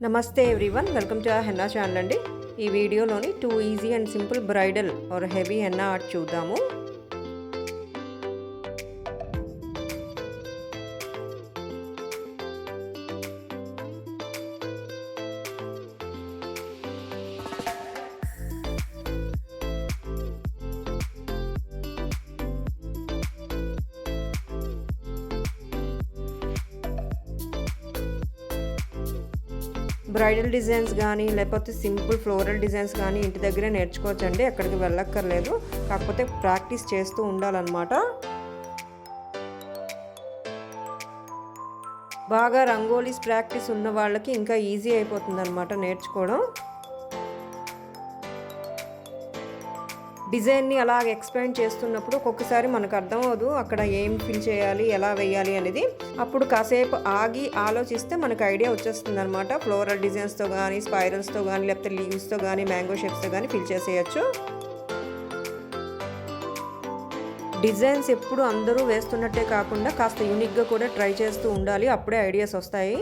నమస్తే everyone, welcome to our henna channel అండి. ఈ వీడియోలోని 2 easy and simple bridal or heavy henna art చూద్దాము. బ్రైడల్ డిజైన్స్ కానీ లేకపోతే సింపుల్ ఫ్లోరల్ డిజైన్స్ కానీ ఇంటి దగ్గరే నేర్చుకోవచ్చండి, ఎక్కడికి వెళ్ళక్కర్లేదు. కాకపోతే ప్రాక్టీస్ చేస్తూ ఉండాలన్నమాట. బాగా రంగోలీస్ ప్రాక్టీస్ ఉన్న వాళ్ళకి ఇంకా ఈజీ అయిపోతుంది అన్నమాట నేర్చుకోవడం. డిజైన్ని అలాగ ఎక్స్ప్లెయిన్ చేస్తున్నప్పుడు ఒక్కొక్కసారి మనకు అర్థం అవ్వదు అక్కడ ఏం ఫిల్ చేయాలి, ఎలా వేయాలి అనేది. అప్పుడు కాసేపు ఆగి ఆలోచిస్తే మనకు ఐడియా వచ్చేస్తుంది అనమాట. ఫ్లోరల్ డిజైన్స్తో కానీ, స్పైరల్స్తో కానీ, లేకపోతే లీవ్స్తో కానీ, మ్యాంగో షేప్స్తో కానీ ఫిల్ చేసేయచ్చు. డిజైన్స్ ఎప్పుడు అందరూ వేస్తున్నట్టే కాకుండా కాస్త యూనిక్గా కూడా ట్రై చేస్తూ ఉండాలి, అప్పుడే ఐడియాస్ వస్తాయి.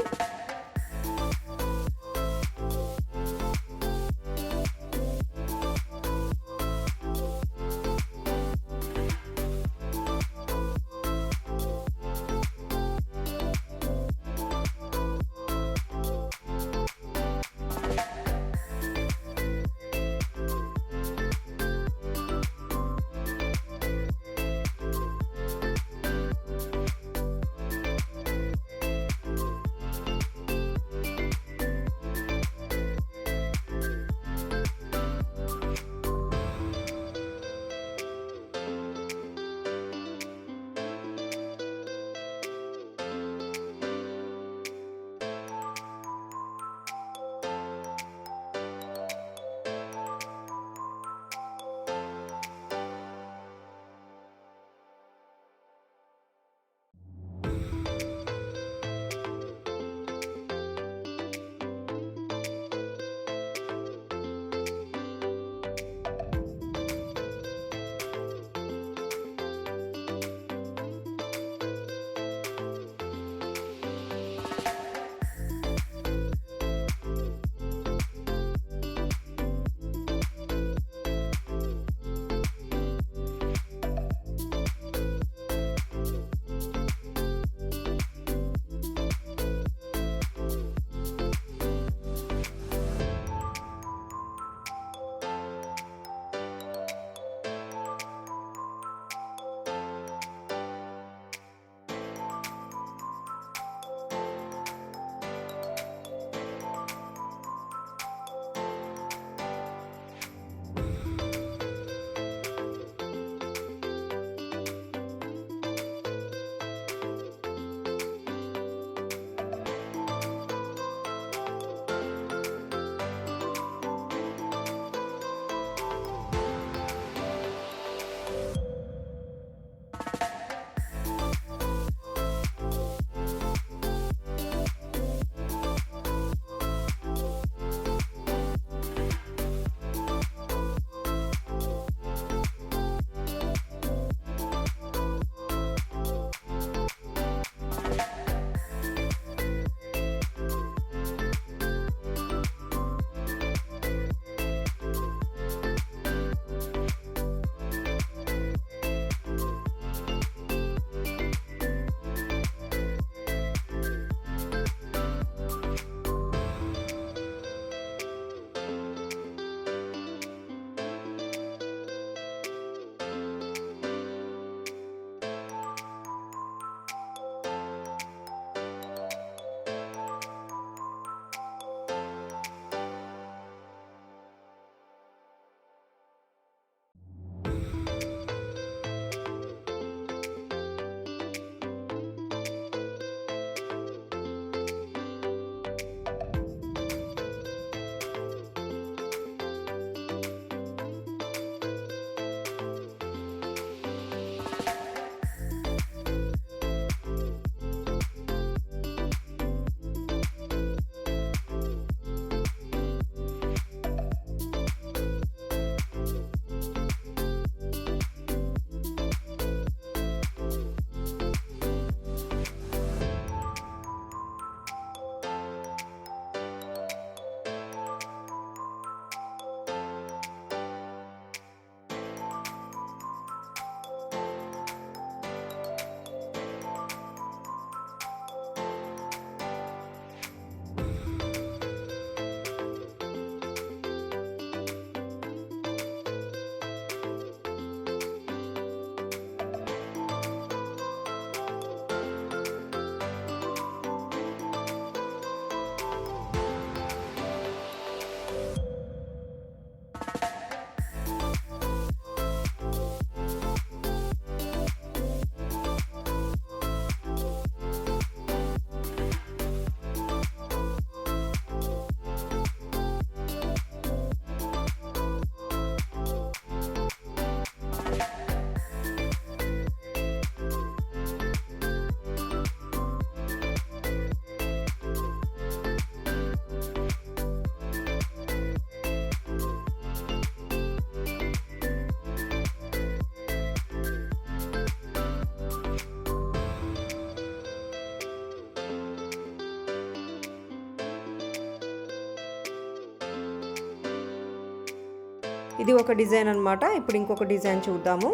ఇది ఒక డిజైన్ అన్నమాట. ఇప్పుడు ఇంకొక డిజైన్ చూద్దాము.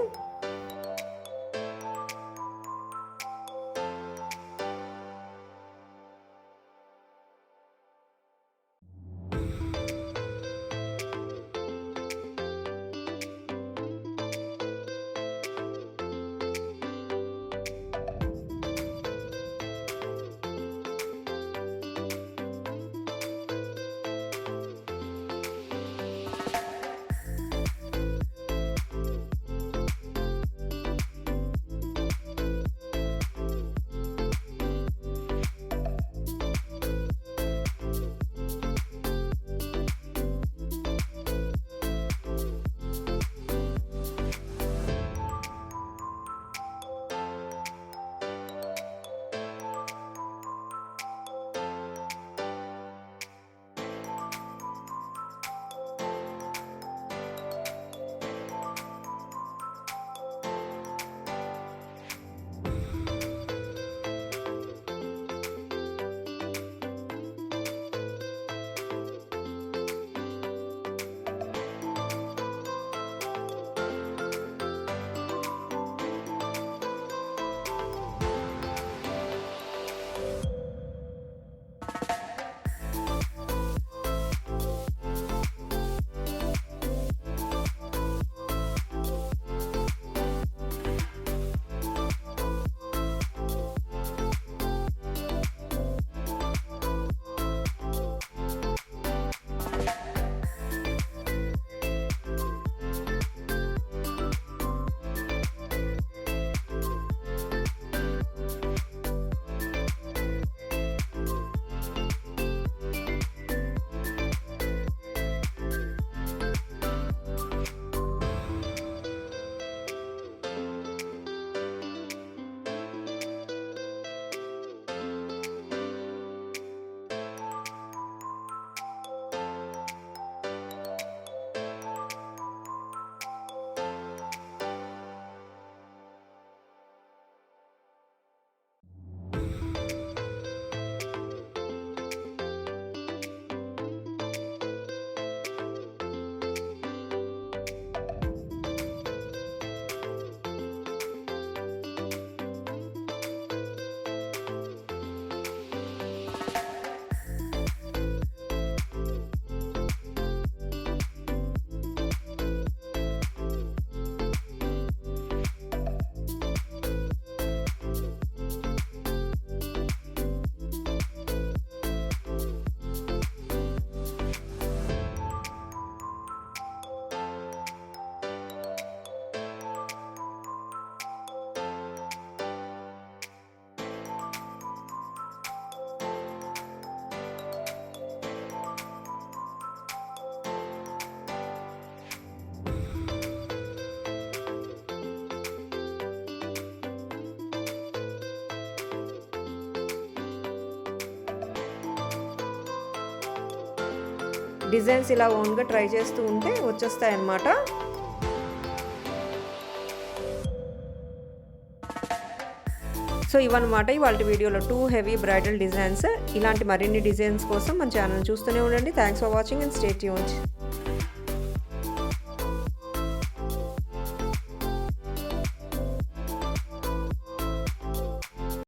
డిజైన్స్ ఇలా ఓన్గా ట్రై చేస్తూ ఉంటే వచ్చేస్తాయి అన్నమాట. సో ఇవన్నమాట ఇవాళ వీడియోలో 2 హెవీ బ్రైడల్ డిజైన్స్. ఇలాంటి మరిన్ని డిజైన్స్ కోసం మన ఛానల్ చూస్తూనే ఉండండి. Thanks for watching and stay tuned.